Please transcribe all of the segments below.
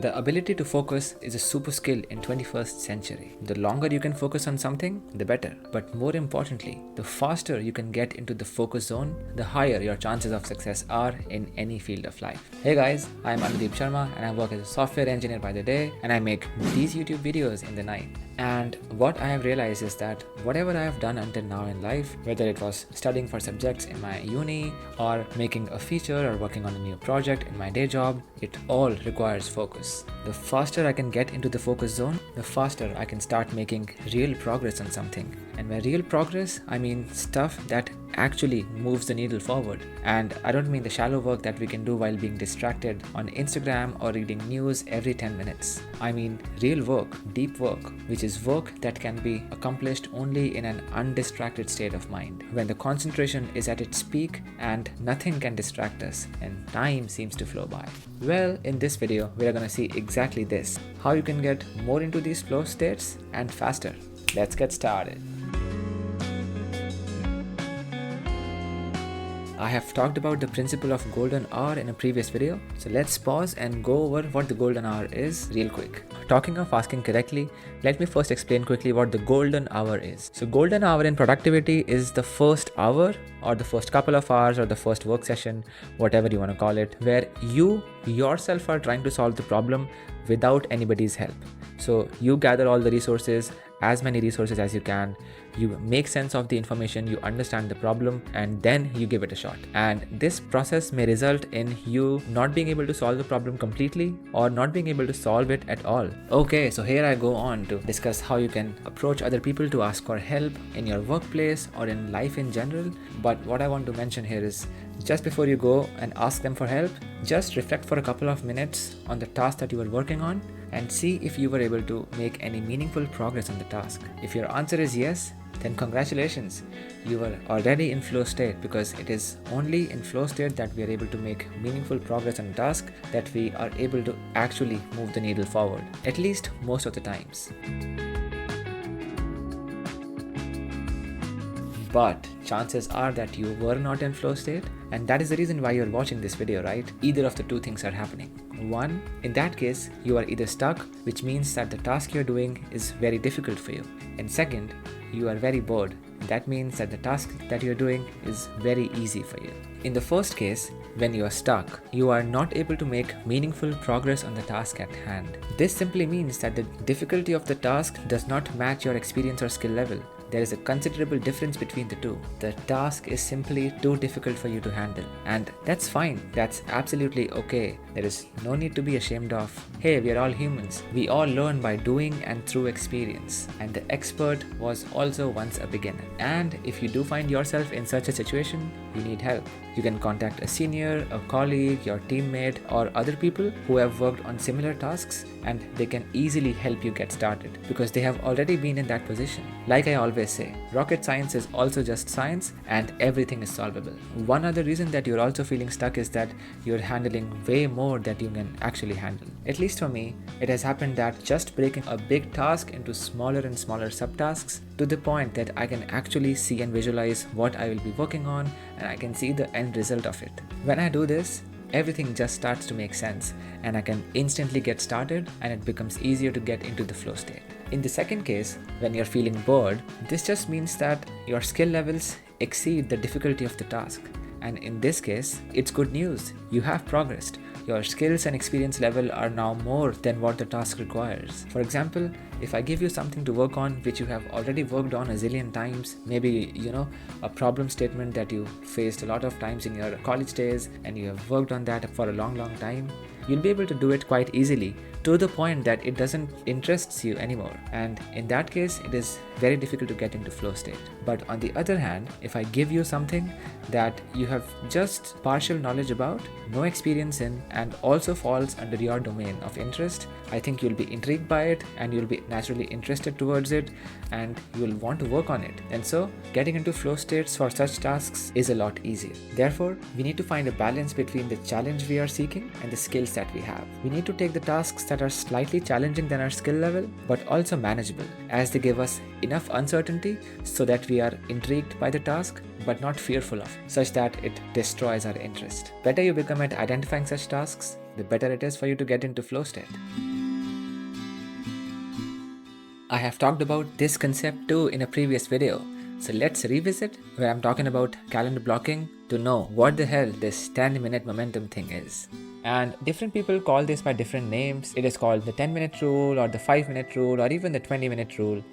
The ability to focus is a super skill in 21st century. The longer you can focus on something, the better. But more importantly, the faster you can get into the focus zone, the higher your chances of success are in any field of life. Hey guys, I'm Anudeep Sharma and I work as a software engineer by the day and I make these YouTube videos in the night. And what I have realized is that whatever I have done until now in life, whether it was studying for subjects in my uni or making a feature or working on a new project in my day job, it all requires focus. The faster I can get into the focus zone, the faster I can start making real progress on something. And by real progress, I mean stuff that actually moves the needle forward. And I don't mean the shallow work that we can do while being distracted on Instagram or reading news every 10 minutes. I mean real work, deep work, which is work that can be accomplished only in an undistracted state of mind, when the concentration is at its peak and nothing can distract us and time seems to flow by. Well, in this video, we are going to see exactly this, how you can get more into these flow states and faster. Let's get started. I have talked about the principle of golden hour in a previous video, so let's pause and go over what the golden hour is real quick. Talking of asking correctly, let me first explain quickly what the golden hour is. So golden hour in productivity is the first hour or the first couple of hours or the first work session, whatever you want to call it, where you yourself are trying to solve the problem without anybody's help. So you gather all the resources, as many resources as you can, you make sense of the information, you understand the problem, and then you give it a shot. And this process may result in you not being able to solve the problem completely or not being able to solve it at all. Okay, so here I go on to discuss how you can approach other people to ask for help in your workplace or in life in general. But what I want to mention here is, just before you go and ask them for help, just reflect for a couple of minutes on the task that you were working on and see if you were able to make any meaningful progress on the task. If your answer is yes, then congratulations, you are already in flow state, because it is only in flow state that we are able to make meaningful progress on a task, that we are able to actually move the needle forward, at least most of the times. But chances are that you were not in flow state, and that is the reason why you're watching this video, right? Either of the two things are happening. One, in that case, you are either stuck, which means that the task you're doing is very difficult for you. And second, you are very bored. That means that the task that you're doing is very easy for you. In the first case, when you are stuck, you are not able to make meaningful progress on the task at hand. This simply means that the difficulty of the task does not match your experience or skill level. There is a considerable difference between the two. The task is simply too difficult for you to handle. And that's fine. That's absolutely okay. There is no need to be ashamed of. Hey, we are all humans. We all learn by doing and through experience. And the expert was also once a beginner. And if you do find yourself in such a situation, you need help. You can contact a senior, a colleague, your teammate, or other people who have worked on similar tasks, and they can easily help you get started because they have already been in that position. Like I always say, rocket science is also just science and everything is solvable. One other reason that you're also feeling stuck is that you're handling way more than you can actually handle. At least for me, it has happened that just breaking a big task into smaller and smaller subtasks to the point that I can actually see and visualize what I will be working on, and I can see the end result of it. When I do this, everything just starts to make sense and I can instantly get started, and it becomes easier to get into the flow state. In the second case, when you're feeling bored, this just means that your skill levels exceed the difficulty of the task. And in this case, it's good news. You have progressed. Your skills and experience level are now more than what the task requires. For example, if I give you something to work on which you have already worked on a zillion times, maybe a problem statement that you faced a lot of times in your college days and you have worked on that for a long time, you'll be able to do it quite easily to the point that it doesn't interest you anymore. And in that case, it is very difficult to get into flow state. But on the other hand, if I give you something that you have just partial knowledge about, no experience in, and also falls under your domain of interest, I think you'll be intrigued by it and you'll be naturally interested towards it and you'll want to work on it. And so getting into flow states for such tasks is a lot easier. Therefore, we need to find a balance between the challenge we are seeking and the skills that we have. We need to take the tasks that are slightly challenging than our skill level, but also manageable, as they give us enough uncertainty so that we are intrigued by the task but not fearful of, such that it destroys our interest. Better you become at identifying such tasks, the better it is for you to get into flow state. I have talked about this concept too in a previous video, so let's revisit where I'm talking about calendar blocking to know what the hell this 10-minute momentum thing is. And different people call this by different names. It is called the 10-minute rule or the 5-minute rule or even the 20-minute rule.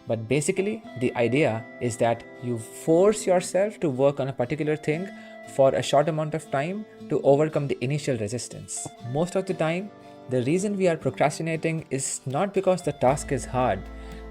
But basically, the idea is that you force yourself to work on a particular thing for a short amount of time to overcome the initial resistance. Most of the time, the reason we are procrastinating is not because the task is hard,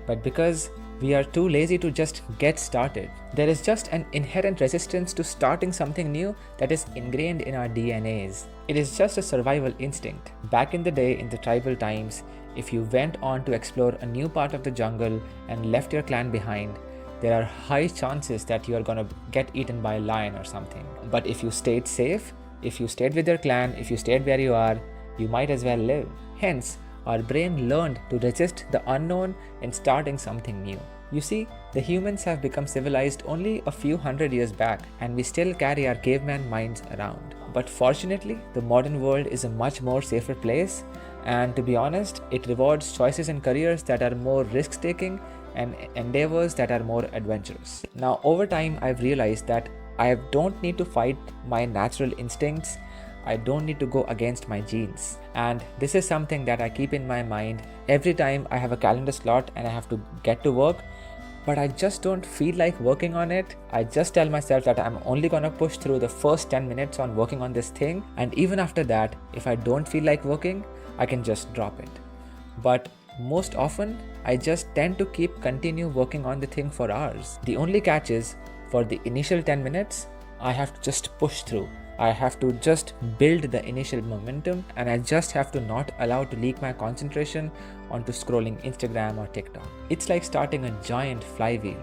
but because we are too lazy to just get started. There is just an inherent resistance to starting something new that is ingrained in our DNAs. It is just a survival instinct. Back in the day, in the tribal times, if you went on to explore a new part of the jungle and left your clan behind, there are high chances that you are gonna get eaten by a lion or something. But if you stayed safe, if you stayed with your clan, if you stayed where you are, you might as well live. Hence, our brain learned to resist the unknown in starting something new. You see, the humans have become civilized only a few hundred years back, and we still carry our caveman minds around. But fortunately, the modern world is a much more safer place, and to be honest, it rewards choices and careers that are more risk-taking and endeavors that are more adventurous. Now, over time, I've realized that I don't need to fight my natural instincts. I don't need to go against my genes. And this is something that I keep in my mind every time I have a calendar slot and I have to get to work, but I just don't feel like working on it. I just tell myself that I'm only gonna push through the first 10 minutes on working on this thing, and even after that, if I don't feel like working, I can just drop it. But most often, I just tend to continue working on the thing for hours. The only catch is, for the initial 10 minutes, I have to just push through. I have to just build the initial momentum, and I just have to not allow to leak my concentration onto scrolling Instagram or TikTok. It's like starting a giant flywheel.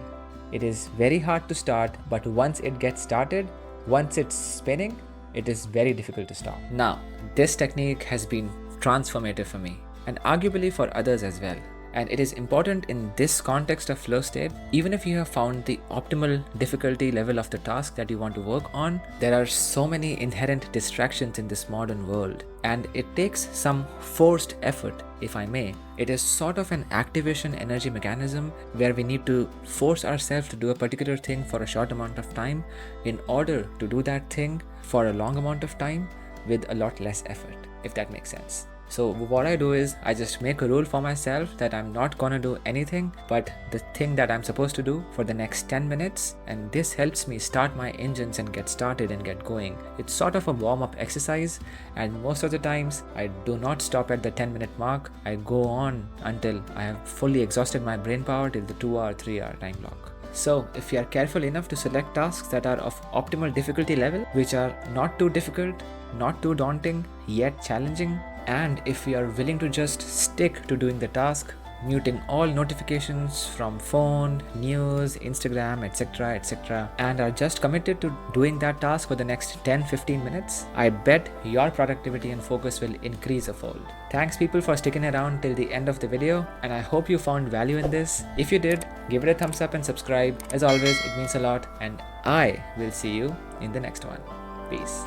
It is very hard to start, but once it gets started, once it's spinning, it is very difficult to stop. Now, this technique has been transformative for me, and arguably for others as well. And it is important in this context of flow state. Even if you have found the optimal difficulty level of the task that you want to work on, there are so many inherent distractions in this modern world, and it takes some forced effort, if I may. It is sort of an activation energy mechanism where we need to force ourselves to do a particular thing for a short amount of time in order to do that thing for a long amount of time with a lot less effort, if that makes sense. So what I do is I just make a rule for myself that I'm not gonna do anything but the thing that I'm supposed to do for the next 10 minutes, and this helps me start my engines and get started and get going. It's sort of a warm-up exercise, and most of the times I do not stop at the 10-minute mark. I go on until I have fully exhausted my brain power till the 2-hour, 3-hour time block. So if you are careful enough to select tasks that are of optimal difficulty level, which are not too difficult, not too daunting, yet challenging, and if you are willing to just stick to doing the task, muting all notifications from phone, news, Instagram, etc., and are just committed to doing that task for the next 10-15 minutes, I bet your productivity and focus will increase a fold. Thanks people for sticking around till the end of the video, and I hope you found value in this. If you did, give it a thumbs up and subscribe. As always, it means a lot, and I will see you in the next one. Peace.